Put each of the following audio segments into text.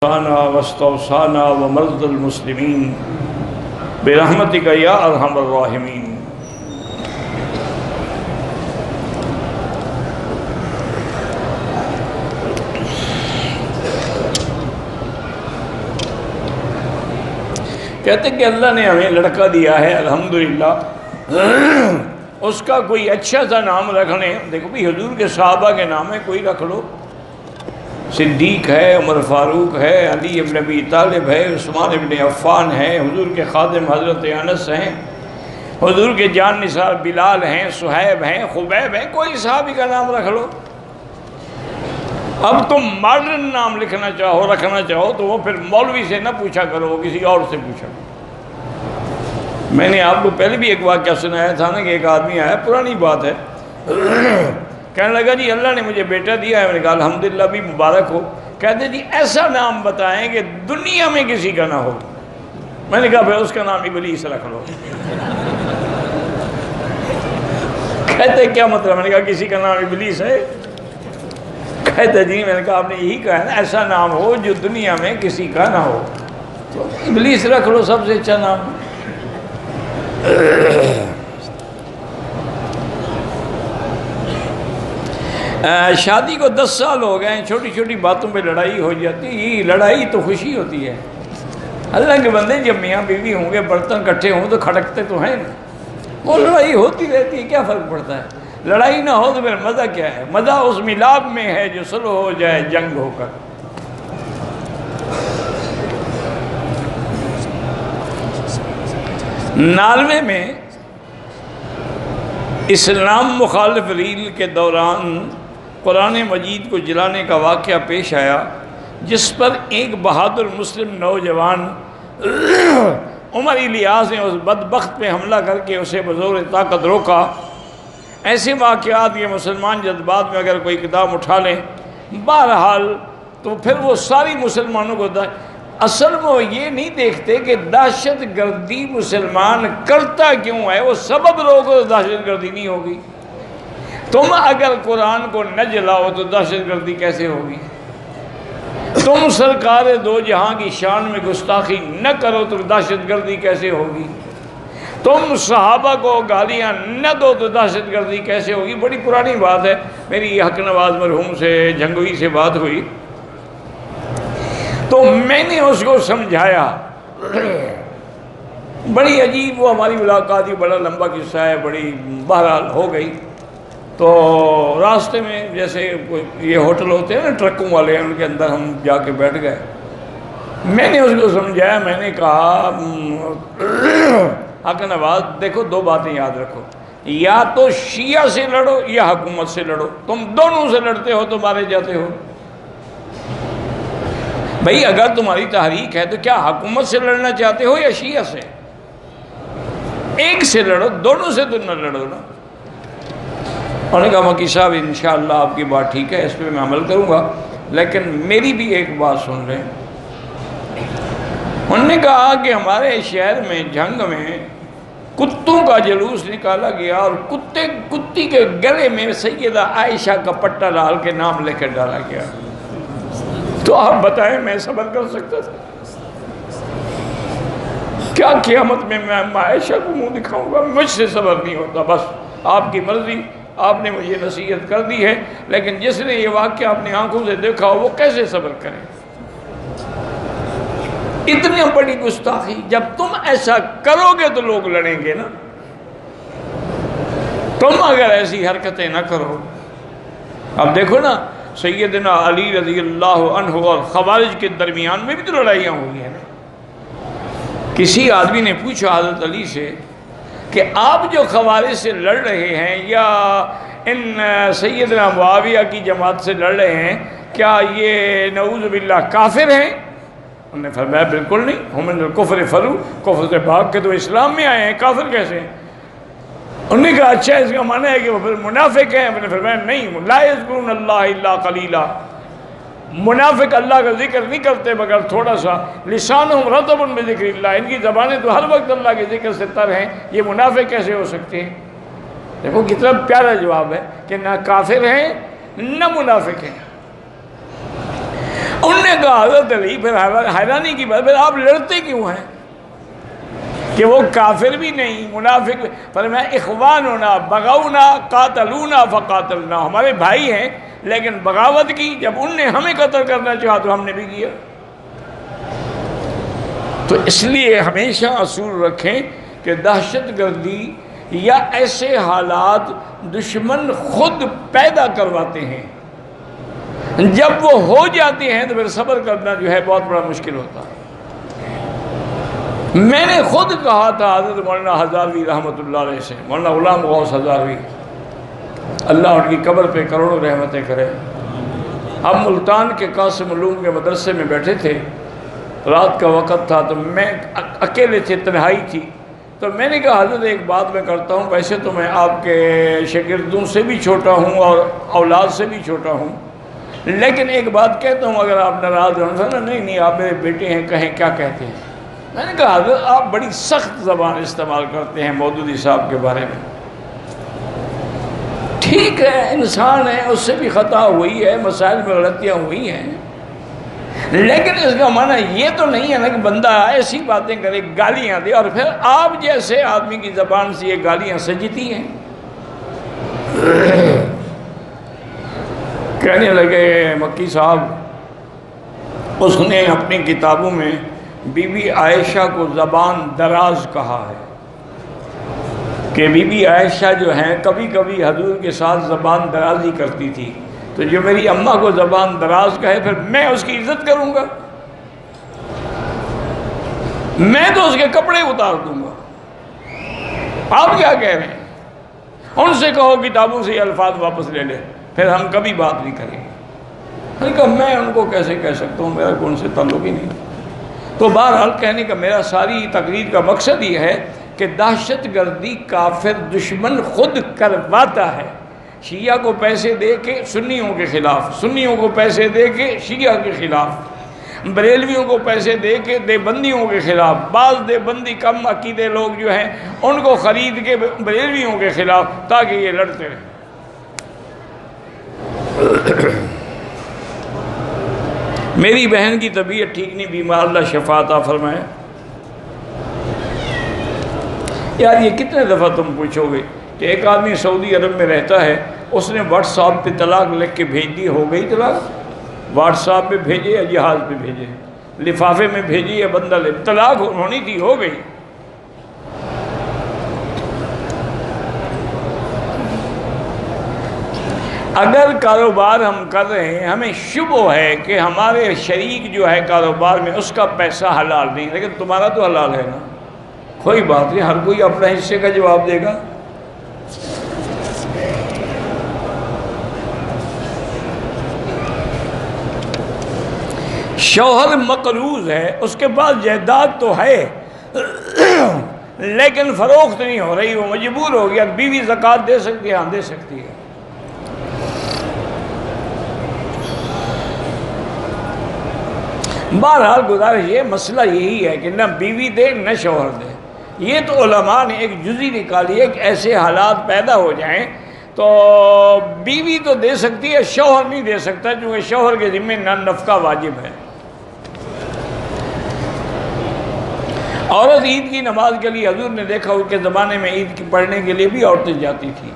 واستوصانا ومرض المسلمين برحمتك یا ارحم الراحمین۔ کہتے کہ اللہ نے ہمیں لڑکا دیا ہے الحمدللہ، اس کا کوئی اچھا سا نام رکھنے، دیکھو بھی حضور کے صحابہ کے نام ہے، کوئی رکھ لو، صدیق ہے، عمر فاروق ہے، علی ابن ابی طالب ہے، عثمان ابن عفان ہے، حضور کے خادم حضرت انس ہیں، حضور کے جان نثار بلال ہیں، صہیب ہیں، خبیب ہیں، کوئی صحابی کا نام رکھ لو۔ اب تم ماڈرن نام رکھنا چاہو تو وہ پھر مولوی سے نہ پوچھا کرو، وہ کسی اور سے پوچھا کرو۔ میں نے آپ کو پہلے بھی ایک واقعہ سنایا تھا نا کہ ایک آدمی آیا، پرانی بات ہے، کہنے لگا جی اللہ نے مجھے بیٹا دیا ہے۔ میں نے کہا الحمدللہ بھی مبارک ہو۔ کہتے جی ایسا نام بتائیں کہ دنیا میں کسی کا نہ ہو۔ میں نے کہا پھر اس کا نام ابلیس رکھ لو۔ کہتے کیا مطلب؟ میں نے کہا کسی کا نام ابلیس ہے؟ کہتے جی میں نے کہا آپ نے یہی کہا ہے نا، ایسا نام ہو جو دنیا میں کسی کا نہ ہو، تو ابلیس رکھ لو، سب سے اچھا نام۔ شادی کو 10 سال ہو گئے ہیں، چھوٹی چھوٹی باتوں پہ لڑائی ہو جاتی ہے۔ لڑائی تو خوشی ہوتی ہے، اللہ کے بندے جب میاں بیوی ہوں گے، برتن کٹھے ہوں تو کھڑکتے تو ہیں نا، وہ لڑائی ہوتی رہتی ہے، کیا فرق پڑتا ہے؟ لڑائی نہ ہو تو پھر مزہ کیا ہے؟ مزہ اس ملاب میں ہے جو صلح ہو جائے جنگ ہو کر۔ نالوے میں اسلام مخالف ریل کے دوران قرآن مجید کو جلانے کا واقعہ پیش آیا، جس پر ایک بہادر مسلم نوجوان عمر الیاس نے اس بدبخت پہ حملہ کر کے اسے بزور طاقت روکا۔ ایسے واقعات یہ مسلمان جذبات میں اگر کوئی کتاب اٹھا لیں، بہرحال تو پھر وہ ساری مسلمانوں کو اصل میں وہ یہ نہیں دیکھتے کہ دہشت گردی مسلمان کرتا کیوں ہے، وہ سبب روکو تو دہشت گردی نہیں ہوگی۔ تم اگر قرآن کو نہ جلاؤ تو دہشت گردی کیسے ہوگی؟ تم سرکار دو جہاں کی شان میں گستاخی نہ کرو تو دہشت گردی کیسے ہوگی؟ تم صحابہ کو گالیاں نہ دو تو دہشت گردی کیسے ہوگی؟ بڑی پرانی بات ہے، میری حق نواز مرحوم سے جھنگوی سے بات ہوئی تو میں نے اس کو سمجھایا، بڑی عجیب وہ ہماری ملاقات ہی، بڑا لمبا قصہ ہے، بڑی بہرحال ہو گئی۔ تو راستے میں جیسے یہ ہوٹل ہوتے ہیں نا ٹرکوں والے، ان کے اندر ہم جا کے بیٹھ گئے۔ میں نے اس کو سمجھایا، میں نے کہا حق نواز دیکھو، دو باتیں یاد رکھو، یا تو شیعہ سے لڑو یا حکومت سے لڑو، تم دونوں سے لڑتے ہو تو مارے جاتے ہو۔ بھئی اگر تمہاری تحریک ہے تو کیا حکومت سے لڑنا چاہتے ہو یا شیعہ سے؟ ایک سے لڑو، دونوں سے تو نہ لڑو نا۔ انہوں نے کہا مکی صاحب انشاءاللہ آپ کی بات ٹھیک ہے، اس پہ میں عمل کروں گا، لیکن میری بھی ایک بات سن لیں۔ انہوں نے کہا کہ ہمارے شہر میں جنگ میں کتوں کا جلوس نکالا گیا اور کتی کے گلے میں سیدہ عائشہ کا پٹا ڈال کے نام لے کر ڈالا گیا، تو آپ بتائیں میں صبر کر سکتا تھا؟ کیا قیامت میں عائشہ کو منہ دکھاؤں گا؟ مجھ سے صبر نہیں ہوتا، بس آپ کی مرضی، آپ نے مجھے نصیحت کر دی ہے، لیکن جس نے یہ واقعہ اپنی آنکھوں سے دیکھا ہو وہ کیسے صبر کرے؟ اتنی بڑی گستاخی، جب تم ایسا کرو گے تو لوگ لڑیں گے نا۔ تم اگر ایسی حرکتیں نہ کرو، اب دیکھو نا سیدنا علی رضی اللہ عنہ اور خوارج کے درمیان میں بھی تو لڑائیاں ہوئی ہیں نا۔ کسی آدمی نے پوچھا حضرت علی سے کہ آپ جو خوارج سے لڑ رہے ہیں یا ان سیدنا معاویہ کی جماعت سے لڑ رہے ہیں، کیا یہ نعوذ باللہ کافر ہیں؟ انہوں نے فرمایا بالکل نہیں، ہم من الکفر فرو، کفر سے بھاگ کے تو اسلام میں آئے ہیں، کافر کیسے ہیں؟ انہوں نے کہا اچھا اس کا معنی ہے کہ وہ پھر منافق ہیں؟ انہوں نے فرمایا نہیں، لا یذکرون اللہ الا قلیلا، منافق اللہ کا ذکر نہیں کرتے مگر تھوڑا سا، لسانہم رطب بذکر اللہ، ان کی زبانیں تو ہر وقت اللہ کے ذکر سے تر ہیں، یہ منافق کیسے ہو سکتے ہیں؟ دیکھو کتنا پیارا جواب ہے کہ نہ کافر ہیں نہ منافق ہیں۔ انہوں نے کہا حضرت علی پھر حیرانی کی بات، پھر آپ لڑتے کیوں ہیں کہ وہ کافر بھی نہیں منافق بھی؟ فرمایا اخواننا بغونا قاتلونا فقاتلنا، ہمارے بھائی ہیں لیکن بغاوت کی، جب ان نے ہمیں قتل کرنا چاہا تو ہم نے بھی کیا۔ تو اس لیے ہمیشہ اصول رکھیں کہ دہشت گردی یا ایسے حالات دشمن خود پیدا کرواتے ہیں، جب وہ ہو جاتے ہیں تو پھر صبر کرنا جو ہے بہت بڑا مشکل ہوتا ہے۔ میں نے خود کہا تھا حضرت مولانا ہزاروی رحمۃ اللہ علیہ سے، مولانا غلام غوث ہزاروی، اللہ ان کی قبر پہ کروڑوں رحمتیں کرے۔ ہم ملتان کے قاسم علوم کے مدرسے میں بیٹھے تھے، رات کا وقت تھا، تو میں اکیلے تھے، تنہائی تھی، تو میں نے کہا حضرت ایک بات میں کرتا ہوں، ویسے تو میں آپ کے شاگردوں سے بھی چھوٹا ہوں اور اولاد سے بھی چھوٹا ہوں، لیکن ایک بات کہتا ہوں، اگر آپ ناراض ہوں۔ نہیں آپ میرے بیٹے ہیں، کہیں کیا کہتے ہیں۔ میں نے کہا حضرت آپ بڑی سخت زبان استعمال کرتے ہیں مودودی صاحب کے بارے میں۔ ٹھیک ہے، انسان ہے، اس سے بھی خطا ہوئی ہے، مسائل میں غلطیاں ہوئی ہیں، لیکن اس کا معنی یہ تو نہیں ہے نا کہ بندہ ایسی باتیں کرے، گالیاں دے، اور پھر آپ جیسے آدمی کی زبان سے یہ گالیاں سجتی ہیں۔ کہنے لگے مکی صاحب، اس نے اپنی کتابوں میں بی بی عائشہ کو زبان دراز کہا ہے، کہ بی بی عائشہ جو ہیں کبھی کبھی حضور کے ساتھ زبان درازی کرتی تھی، تو جو میری اماں کو زبان دراز کہے پھر میں اس کی عزت کروں گا؟ میں تو اس کے کپڑے اتار دوں گا۔ آپ کیا کہہ رہے ہیں؟ ان سے کہو کتابوں سے یہ الفاظ واپس لے لے، پھر ہم کبھی بات نہیں کریں گے۔ میں نے کہا میں ان کو کیسے کہہ سکتا ہوں، میرا ان سے تعلق ہی نہیں۔ تو بہرحال کہنے کا میرا ساری تقریر کا مقصد یہ ہے کہ دہشت گردی کافر دشمن خود کرواتا ہے، شیعہ کو پیسے دے کے سنیوں کے خلاف، سنیوں کو پیسے دے کے شیعہ کے خلاف، بریلویوں کو پیسے دے کے دیوبندیوں کے خلاف، بعض دیوبندی کم عقیدے لوگ جو ہیں ان کو خرید کے بریلویوں کے خلاف، تاکہ یہ لڑتے رہیں۔ میری بہن کی طبیعت ٹھیک نہیں، بیمار، اللہ شفا عطا فرمائے۔ یار یہ کتنے دفعہ تم پوچھو گے کہ ایک آدمی سعودی عرب میں رہتا ہے، اس نے واٹس ایپ پہ طلاق لکھ کے بھیج دی، ہو گئی طلاق؟ واٹس ایپ پہ بھیجے یا جہاز پہ بھیجے، لفافے میں بھیجی یا بندہ لے، طلاق ہونی تھی، ہو گئی۔ اگر کاروبار ہم کر رہے ہیں، ہمیں شبہ ہے کہ ہمارے شریک جو ہے کاروبار میں اس کا پیسہ حلال نہیں، لیکن تمہارا تو حلال ہے نا، کوئی بات نہیں، ہر کوئی اپنے حصے کا جواب دے گا۔ شوہر مقروض ہے، اس کے پاس جائیداد تو ہے لیکن فروخت نہیں ہو رہی، وہ مجبور ہو گیا، بیوی زکوٰۃ دے سکتی ہے؟ ہاں دے سکتی ہے۔ بہرحال گزارش یہ مسئلہ یہی ہے کہ نہ بیوی دے نہ شوہر دے۔ یہ تو علماء نے ایک جزی نکالی ہے کہ ایسے حالات پیدا ہو جائیں تو بیوی تو دے سکتی ہے، شوہر نہیں دے سکتا، کیونکہ شوہر کے ذمہ نفقہ واجب ہے۔ عورت عید کی نماز کے لیے، حضور نے دیکھا ان کے زمانے میں عید کی پڑھنے کے لیے بھی عورتیں جاتی تھیں،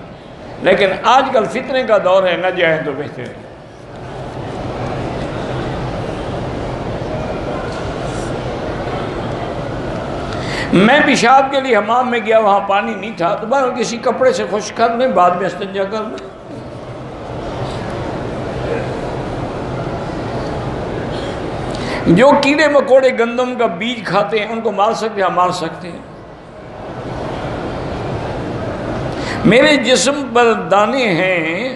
لیکن آج کل فتنے کا دور ہے، نہ جائیں تو بہتر ہے۔ میں پیشاب کے لیے حمام میں گیا، وہاں پانی نہیں تھا، تو بہرحال کسی کپڑے سے خشک کر لیں، بعد میں استنجا کر لیں۔ جو کیڑے مکوڑے گندم کا بیج کھاتے ہیں ان کو مار سکتے ہیں؟ مار سکتے ہیں۔ میرے جسم پر دانے ہیں،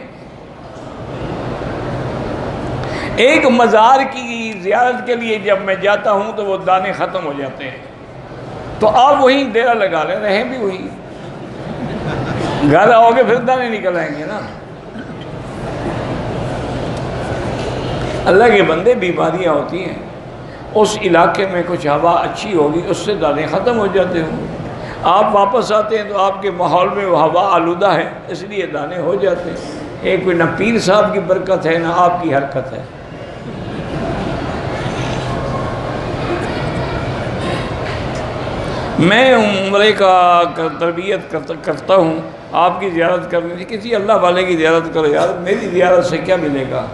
ایک مزار کی زیارت کے لیے جب میں جاتا ہوں تو وہ دانے ختم ہو جاتے ہیں، تو آپ وہیں ڈیرا لگا لیں، رہیں بھی وہیں، گھر آؤ گے پھر دانے نکل آئیں گے نا۔ اللہ کے بندے، بیماریاں ہوتی ہیں، اس علاقے میں کچھ ہوا اچھی ہوگی، اس سے دانے ختم ہو جاتے ہوں، آپ واپس آتے ہیں تو آپ کے ماحول میں وہ ہوا آلودہ ہے، اس لیے دانے ہو جاتے ہیں۔ ایک کوئی نہ پیر صاحب کی برکت ہے نہ آپ کی حرکت ہے۔ میں عمرے کا تربیت کرتا ہوں، آپ کی زیارت کرنے سے کسی اللہ والے کی زیارت کرو یار، میری زیارت سے کیا ملے گا؟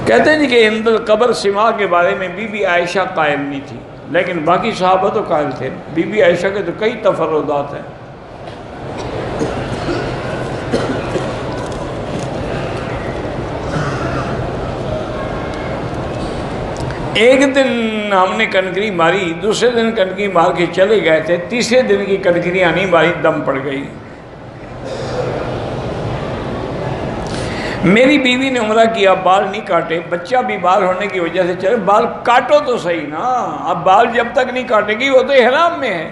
کہتے ہیں جی کہ عند القبر سما کے بارے میں بی بی عائشہ قائل نہیں تھی، لیکن باقی صحابہ تو قائل تھے۔ بی بی عائشہ کے تو کئی تفردات ہیں۔ ایک دن ہم نے کنکری ماری، دوسرے دن کنکری مار کے چلے گئے تھے، تیسرے دن کی کنکریاں نہیں ماری، دم پڑ گئی۔ میری بیوی نے عمرہ کیا، بال نہیں کاٹے، بچہ بیمار ہونے کی وجہ سے چلے، بال کاٹو تو صحیح نا، اب بال جب تک نہیں کاٹے گی وہ تو احرام میں ہے،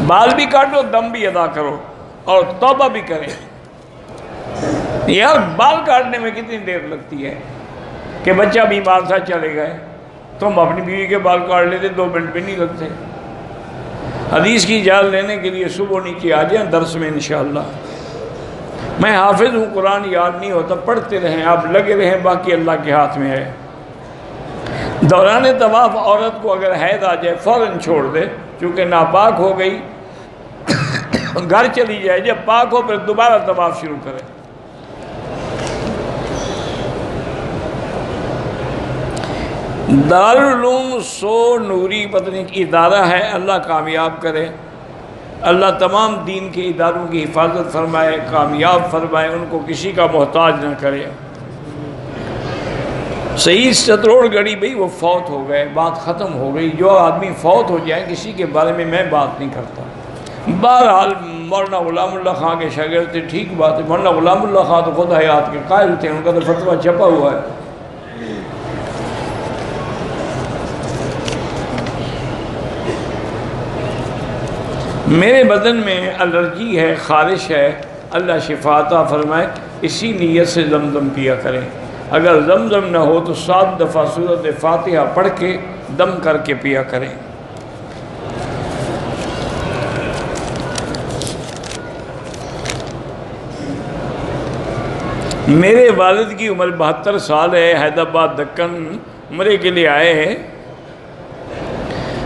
بال بھی کاٹو، دم بھی ادا کرو اور توبہ بھی کریں۔ یار بال کاٹنے میں کتنی دیر لگتی ہے کہ بچہ بیمار تھا چلے گئے، تم اپنی بیوی کے بال کاٹ لیتے، 2 منٹ بھی نہیں لگتے۔ حدیث کی اجازت لینے کے لیے صبح نیچے آ جائیں درس میں انشاءاللہ۔ میں حافظ ہوں، قرآن یاد نہیں ہوتا، پڑھتے رہیں، آپ لگے رہیں، باقی اللہ کے ہاتھ میں ہے۔ دوران طواف عورت کو اگر حیض آ جائے فوراً چھوڑ دے، چونکہ ناپاک ہو گئی، گھر چلی جائے، جب پاک ہو پھر دوبارہ طواف شروع کرے۔ دارالعلوم سو نوری پتنی کی ادارہ ہے، اللہ کامیاب کرے، اللہ تمام دین کے اداروں کی حفاظت فرمائے، کامیاب فرمائے، ان کو کسی کا محتاج نہ کرے۔ سعید چتروڑ گڑھی بھئی وہ فوت ہو گئے، بات ختم ہو گئی۔ جو آدمی فوت ہو جائے کسی کے بارے میں بات نہیں کرتا۔ بہرحال مولانا غلام اللہ خان کے شاگرد تھے، ٹھیک بات ہے، مولانا غلام اللہ خان تو خود حیات کے قائل تھے، ان کا تو فتویٰ چھپا ہوا ہے۔ میرے بدن میں الرجی ہے، خارش ہے، اللہ شفا عطا فرمائے، اسی نیت سے زمزم پیا کریں۔ اگر زمزم نہ ہو تو 7 دفعہ سورۃ فاتحہ پڑھ کے دم کر کے پیا کریں۔ میرے والد کی عمر 72 سال ہے، حیدرآباد دکن عمرے کے لیے آئے ہیں۔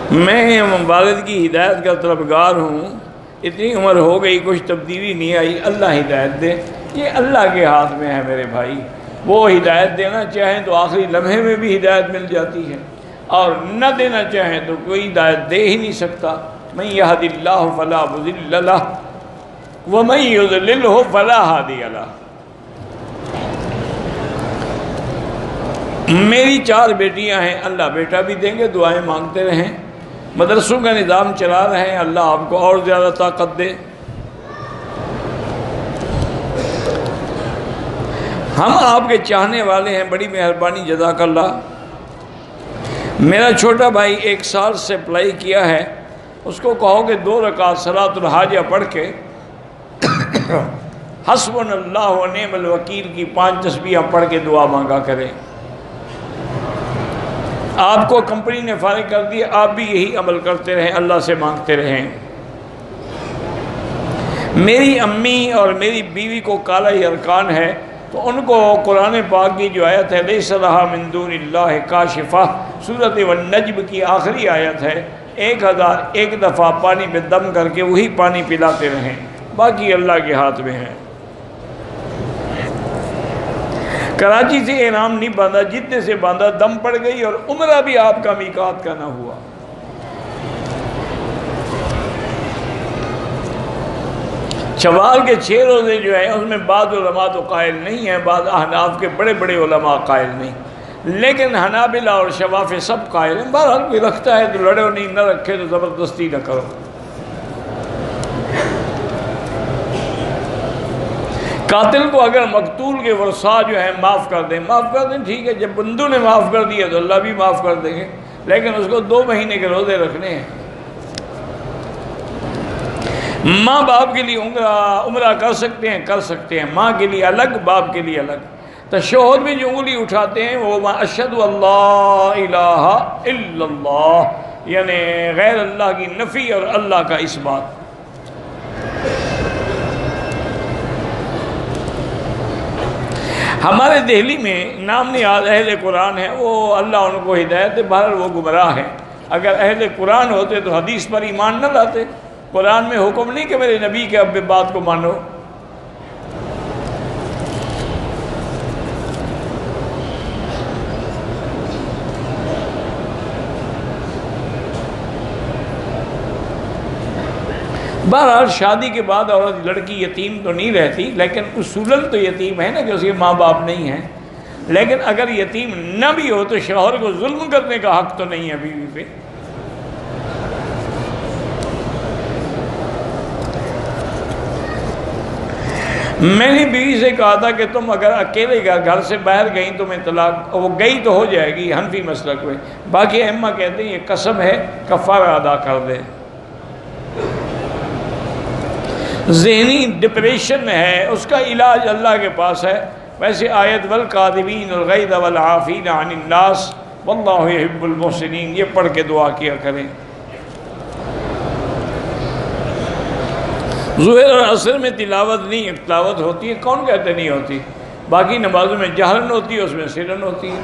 میں والد کی ہدایت کا طلبگار ہوں، اتنی عمر ہو گئی کچھ تبدیلی نہیں آئی، اللہ ہدایت دے، یہ اللہ کے ہاتھ میں ہے میرے بھائی، وہ ہدایت دینا چاہیں تو آخری لمحے میں بھی ہدایت مل جاتی ہے، اور نہ دینا چاہیں تو کوئی ہدایت دے ہی نہیں سکتا۔ من یہد اللہ فلا مضل لہ ومن یضللہ فلا ہادی لہ۔ میری 4 بیٹیاں ہیں، اللہ بیٹا بھی دیں گے، دعائیں مانگتے رہیں۔ مدرسوں کا نظام چلا رہے ہیں، اللہ آپ کو اور زیادہ طاقت دے۔ ہم آپ کے چاہنے والے ہیں، بڑی مہربانی، جزاک اللہ۔ میرا چھوٹا بھائی 1 سال سے اپلائی کیا ہے، اس کو کہو کہ 2 رکعت صلاۃ الحاجہ پڑھ کے حسبنا اللہ و نعم الوکیل کی 5 تسبیحاں پڑھ کے دعا مانگا کریں۔ آپ کو کمپنی نے فارغ کر دیا، آپ بھی یہی عمل کرتے رہیں، اللہ سے مانگتے رہیں۔ میری امی اور میری بیوی کو کالا یرقان ہے، تو ان کو قرآن پاک کی جو آیت ہے لیس لہا من دون اللہ کاشفہ، سورۃ والنجم کی آخری آیت ہے، 1001 دفعہ پانی میں دم کر کے وہی پانی پلاتے رہیں، باقی اللہ کے ہاتھ میں ہے۔ کراچی سے احرام نہیں باندھا، جتنے سے باندھا دم پڑ گئی، اور عمرہ بھی آپ کا میقات کا نہ ہوا۔ شوال کے 6 روزے جو ہیں اس میں بعض علماء تو قائل نہیں ہیں، بعض احناف کے بڑے بڑے علماء قائل نہیں، لیکن حنابلہ اور شوافی سب قائل ہیں۔ بہرحال کوئی رکھتا ہے تو لڑو نہیں، نہ رکھے تو زبردستی نہ کرو۔ قاتل کو اگر مقتول کے ورثاء جو ہیں معاف کر دیں ٹھیک ہے، جب بندوں نے معاف کر دیا تو اللہ بھی معاف کر دیں گے، لیکن اس کو 2 مہینے کے روزے رکھنے ہیں۔ ماں باپ کے لیے عمرہ کر سکتے ہیں، ماں کے لیے الگ، باپ کے لیے الگ۔ تشہد میں جو انگلی اٹھاتے ہیں وہ اشہد اللہ الہ الا اللہ، یعنی غیر اللہ کی نفی اور اللہ کا اثبات۔ ہمارے دہلی میں نام نیاز اہل قرآن ہے، وہ اللہ ان کو ہدایت دے، بہرحال وہ گمراہ ہیں۔ اگر اہل قرآن ہوتے تو حدیث پر ایمان نہ لاتے۔ قرآن میں حکم نہیں کہ میرے نبی کے اب بات کو مانو۔ بہرحال شادی کے بعد عورت لڑکی یتیم تو نہیں رہتی، لیکن اصولاً تو یتیم ہے نا کہ اس کے ماں باپ نہیں ہیں۔ لیکن اگر یتیم نہ بھی ہو تو شوہر کو ظلم کرنے کا حق تو نہیں ہے بیوی پہ۔ میں نے بیوی سے کہا تھا کہ تم اگر اکیلے گھر سے باہر گئیں تو میں طلاق، وہ گئی تو ہو جائے گی حنفی مسلک میں، باقی ائمہ کہتے ہیں یہ قسم ہے، کفارہ ادا کر دے۔ ذہنی ڈپریشن ہے، اس کا علاج اللہ کے پاس ہے۔ ویسے آیت والکاظمین الغیظ والعافین عن الناس واللہ یحب المحسنین یہ پڑھ کے دعا کیا کریں۔ ظہر اور عصر میں تلاوت نہیں، تلاوت ہوتی ہے، کون کہتے نہیں ہوتی؟ باقی نمازوں میں جہرن ہوتی ہے، اس میں سرن ہوتی ہے۔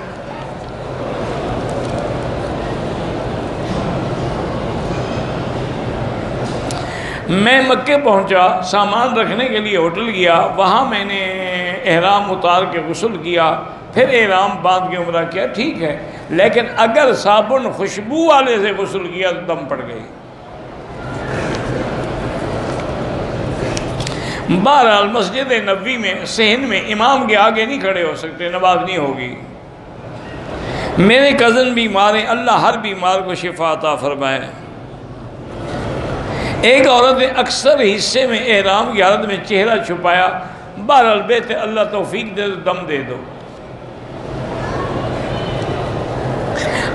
میں مکے پہنچا، سامان رکھنے کے لیے ہوٹل گیا، وہاں میں نے احرام اتار کے غسل کیا، پھر احرام باندھ کے عمرہ کیا، ٹھیک ہے، لیکن اگر صابن خوشبو والے سے غسل کیا تو دم پڑ گئی۔ بہرحال مسجد نبوی میں صحن میں امام کے آگے نہیں کھڑے ہو سکتے، نماز نہیں ہوگی۔ میرے کزن بیمار ہیں، اللہ ہر بیمار کو شفا عطا فرمائے۔ ایک عورت نے اکثر حصے میں احرام کی حالت میں چہرہ چھپایا، بہرحال بہتر اللہ توفیق دے تو دم دے دو۔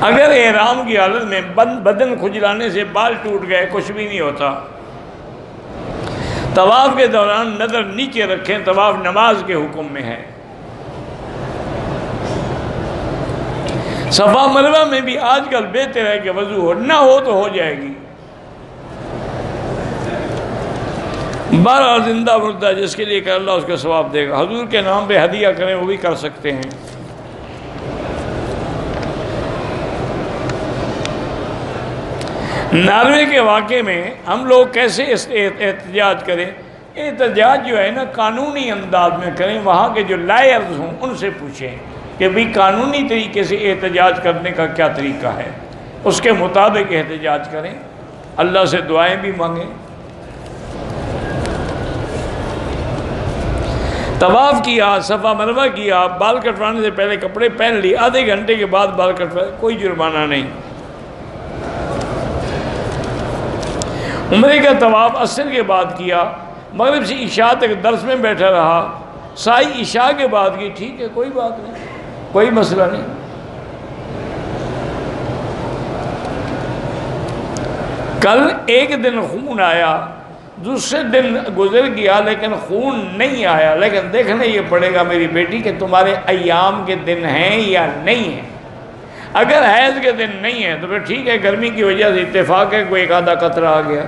اگر احرام کی حالت میں بدن کھجلانے سے بال ٹوٹ گئے کچھ بھی نہیں ہوتا۔ طواف کے دوران نظر نیچے رکھیں، طواف نماز کے حکم میں ہے۔ صفا مروہ میں بھی آج کل بہتر ہے کہ وضو ہو، نہ ہو تو ہو جائے گی۔ بہرحال زندہ مردہ جس کے لیے کہ اللہ اس کا ثواب دے گا۔ حضور کے نام پہ ہدیہ کریں، وہ بھی کر سکتے ہیں۔ ناروے کے واقعے میں ہم لوگ کیسے احتجاج کریں؟ احتجاج جو ہے نا قانونی انداز میں کریں، وہاں کے جو لائرز ہوں ان سے پوچھیں کہ بھی قانونی طریقے سے احتجاج کرنے کا کیا طریقہ ہے، اس کے مطابق احتجاج کریں، اللہ سے دعائیں بھی مانگیں۔ طواف کیا، صفا مروہ کیا، بال کٹوانے سے پہلے کپڑے پہن لی، آدھے گھنٹے کے بعد بال کٹوائے، کوئی جرمانہ نہیں۔ عمرے کا طواف عصر کے بعد کیا، مغرب سے عشاء تک درس میں بیٹھا رہا، سائی عشاء کے بعد کی، ٹھیک ہے، کوئی بات نہیں، کوئی مسئلہ نہیں۔ کل ایک دن خون آیا، دوسرے دن گزر گیا لیکن خون نہیں آیا، لیکن دیکھنا یہ پڑے گا میری بیٹی کہ تمہارے ایام کے دن ہیں یا نہیں ہیں۔ اگر حیض کے دن نہیں ہے تو پھر ٹھیک ہے، گرمی کی وجہ سے اتفاق ہے کوئی ایک آدھا قطرہ آ گیا،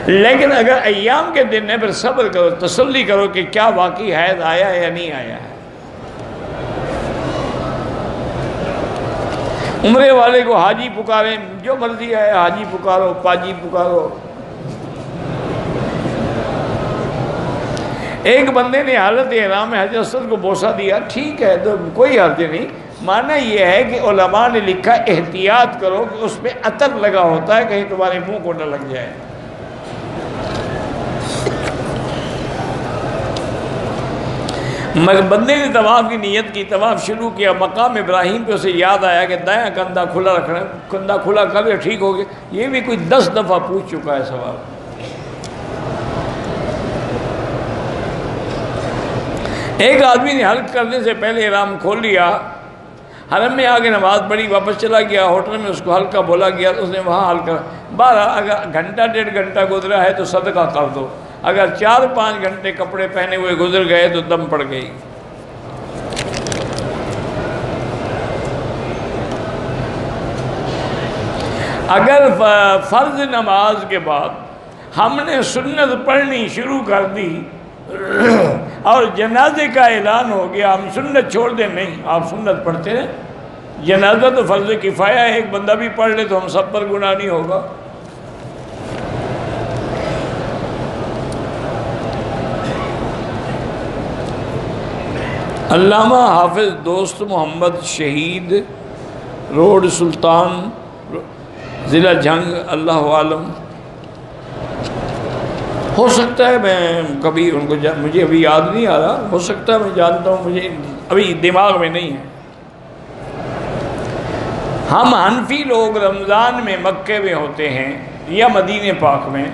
لیکن اگر ایام کے دن ہے پھر صبر کرو، تسلی کرو کہ کیا واقعی حیض آیا ہے یا نہیں آیا ہے۔ عمرے والے کو حاجی پکاریں، جو مرضی ہے، حاجی پکارو، پاجی پکارو۔ ایک بندے نے حالت احرام میں حجر اسود کو بوسہ دیا، ٹھیک ہے، تو کوئی حرج نہیں۔ معنی یہ ہے کہ علماء نے لکھا احتیاط کرو کہ اس پہ عطر لگا ہوتا ہے، کہیں تمہارے منہ کو نہ لگ جائے۔ بندے نے طواف کی نیت کی، طواف شروع کیا، مقام ابراہیم پہ اسے یاد آیا کہ دایاں کندھا کھلا رکھنا، کندھا کھلا کر دے، ٹھیک ہو گیا۔ یہ بھی کوئی 10 دفعہ پوچھ چکا ہے سوال۔ ایک آدمی نے حلق کرنے سے پہلے احرام کھول لیا، حرم میں آگے نماز پڑھی، واپس چلا گیا، ہوٹل میں اس کو حلقہ بولا گیا، اس نے وہاں حلقہ۔ بارہ اگر گھنٹہ 1.5 گھنٹہ گزرا ہے تو صدقہ کر دو، اگر 4-5 گھنٹے کپڑے پہنے ہوئے گزر گئے تو دم پڑ گئی۔ اگر فرض نماز کے بعد ہم نے سنت پڑھنی شروع کر دی، اور جنازے کا اعلان ہو گیا، ہم سنت چھوڑ دیں؟ نہیں، آپ سنت پڑھتے رہیں۔ جنازہ تو فرض کفایہ ہے، ایک بندہ بھی پڑھ لے تو ہم سب پر گناہ نہیں ہوگا۔ علامہ حافظ دوست محمد شہید، روڈ سلطان، ضلع جھنگ، اللہ عالم۔ ہو سکتا ہے میں کبھی ان کو مجھے ابھی یاد نہیں آ رہا، ہو سکتا ہے میں جانتا ہوں، مجھے ابھی دماغ میں نہیں ہے۔ ہم حنفی لوگ رمضان میں مکے میں ہوتے ہیں یا مدینہ پاک میں،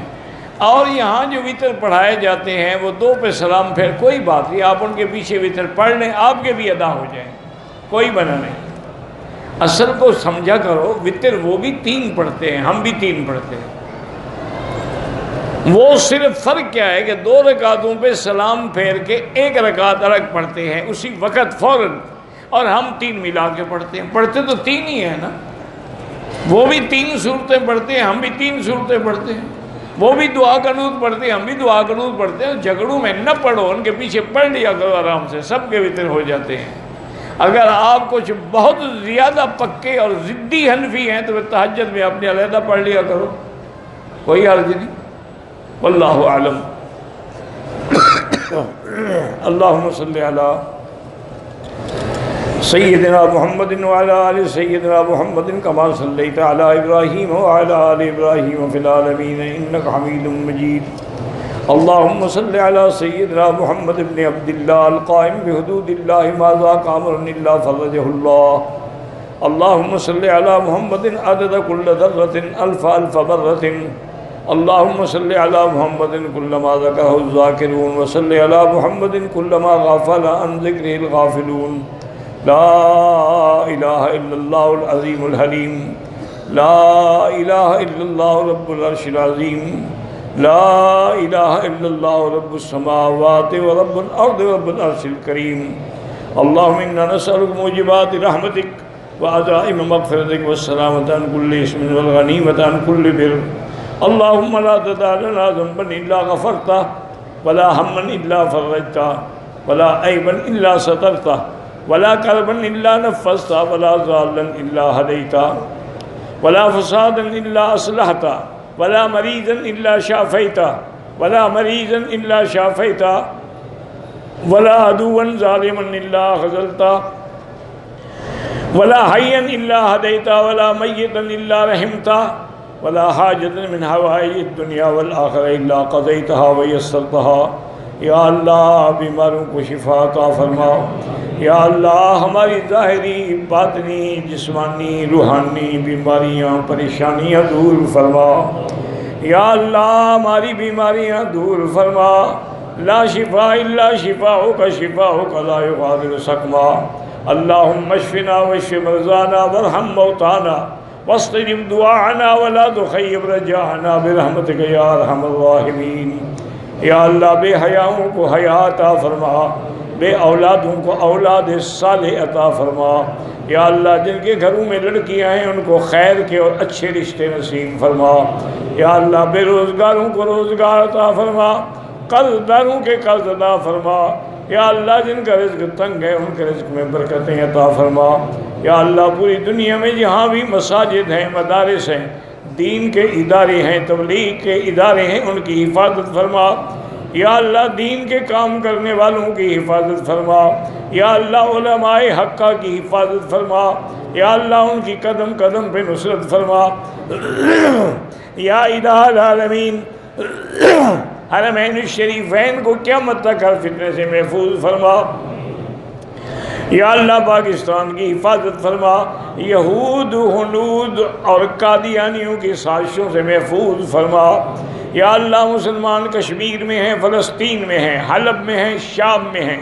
اور یہاں جو وطر پڑھائے جاتے ہیں وہ 2 پہ سلام پھر، کوئی بات نہیں، آپ ان کے پیچھے وطر پڑھ لیں، آپ کے بھی ادا ہو جائیں، کوئی منع نہیں۔ اصل کو سمجھا کرو، وطر وہ بھی 3 پڑھتے ہیں، ہم بھی 3 پڑھتے ہیں۔ وہ صرف فرق کیا ہے کہ 2 رکعتوں پہ سلام پھیر کے 1 رکعت الگ پڑھتے ہیں اسی وقت فوراً، اور ہم 3 ملا کے پڑھتے ہیں۔ پڑھتے تو 3 ہی ہیں نا، وہ بھی 3 صورتیں پڑھتے ہیں، ہم بھی 3 صورتیں پڑھتے ہیں۔ وہ بھی دعا قنوت پڑھتے ہیں، ہم بھی دعا قنوت پڑھتے ہیں۔ جھگڑوں میں نہ پڑھو، ان کے پیچھے پڑھ لیا کرو آرام سے، سب کے وطر ہو جاتے ہیں۔ اگر آپ کچھ بہت زیادہ پکے اور ضدی حنفی ہیں تو پھر تہجد میں اپنے علیحدہ پڑھ لیا کرو، کوئی حرج نہیں۔ واللہ اعلم۔ اللہم صلی علی سیدنا محمد وعلی آل سیدنا محمد کما صلیت علی ابراہیم وعلی آل ابراہیم فی العالمین انک حمید مجید۔ اللہم صلی علی سیدنا محمد بن عبداللہ القائم بحدود اللہ ما ذاق امر الا فرجہ اللہ۔ اللہم صلی علی محمد عدد کل ذرۃ الف الف برۃ۔ اللہم صلی علی محمد کلما ذکرہ الذاکرون وصلی علی محمد کلما غفل عن ذکرہ الغافلون۔ لا الہ الا اللہ العظیم الحلیم، لا الہ الا اللہ رب العرش العظیم، لا الہ الا اللہ رب السماوات ورب الارض ورب العرش الکریم۔ اللہم انا نسألک موجبات رحمتک وعزائم مغفرتک والسلامۃ عن کل اسم والغنیمۃ عن کل بر۔ اللہم لا تدع لنا ذنبا الا غفرتہ ولا ہما الا فرجتہ ولا عیبا الا سترتہ ولا کربا الا نفذتہ ولا ضالا الا ہدیتہ ولا فسادا الا اصلحتہ ولا مریضا الا شافیتہ ولا مریضا الا شافیتہ ولا عدوا ظالما الا خذلتہ ولا حیا الا ہدیتہ ولا میتا الا رحمتہ ولا حاجت من حوائج الدنیا والآخرہ الا قضیتها ویسرتها۔ یا اللہ بیماروں کو شفا عطا فرما، یا اللہ ہماری ظاہری باطنی جسمانی روحانی بیماریاں پریشانیاں دور فرما، یا اللہ ہماری بیماریاں دور فرما۔ لا شفاء الا شفاؤک شفاؤک لا یغادر سقما۔ اللہم اشفنا واشف مرضانا وارحم موتانا واستجب دعاءنا ولا تخيب رجاءنا برحمتك یا ارحم الراحمین۔ یا اللہ بے حیاؤں کو حیا عطا فرما، بے اولادوں کو اولاد صالح عطا فرما۔ یا اللہ جن کے گھروں میں لڑکیاں ہیں ان کو خیر کے اور اچھے رشتے نصیب فرما۔ یا اللہ بے روزگاروں کو روزگار عطا فرما، قرض داروں کے قرض عطا فرما۔ یا اللہ جن کا رزق تنگ ہے ان کے رزق میں برکتیں عطا فرما۔ یا اللہ پوری دنیا میں جہاں بھی مساجد ہیں، مدارس ہیں، دین کے ادارے ہیں، تبلیغ کے ادارے ہیں، ان کی حفاظت فرما۔ یا اللہ دین کے کام کرنے والوں کی حفاظت فرما۔ یا اللہ علماء حقہ کی حفاظت فرما۔ یا اللہ ان کی قدم قدم پہ نصرت فرما۔ یا الہ العالمین حرمین الشریفین کو قیامت تک ہر فتنے سے محفوظ فرما۔ یا اللہ پاکستان کی حفاظت فرما، یہود ہنود اور قادیانیوں کی سازشوں سے محفوظ فرما۔ یا اللہ مسلمان کشمیر میں ہیں، فلسطین میں ہیں، حلب میں ہیں، شام میں ہیں،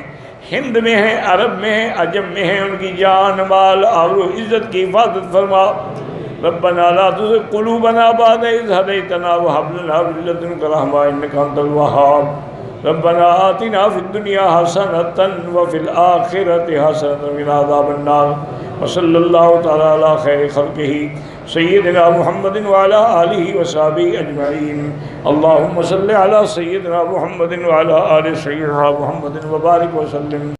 ہند میں ہیں، عرب میں ہیں، عجم میں ہیں، ان کی جان مال آبرو عزت کی حفاظت فرما۔ ربنا لا تزغ قلوبنا بعد إذ هديتنا وهب لنا من لدنك رحمة إنك أنت الوهاب۔ ربنا آتنا في الدنيا حسنة وفي الآخرة حسنة وقنا عذاب النار۔ وصلی اللہ تعالی علی خیر خلقہ سیدنا محمد وعلی آلہ وصحبہ اجمعین اللہم صلی علی سیدنا محمد وعلی آل سیدنا محمد وبارک وسلم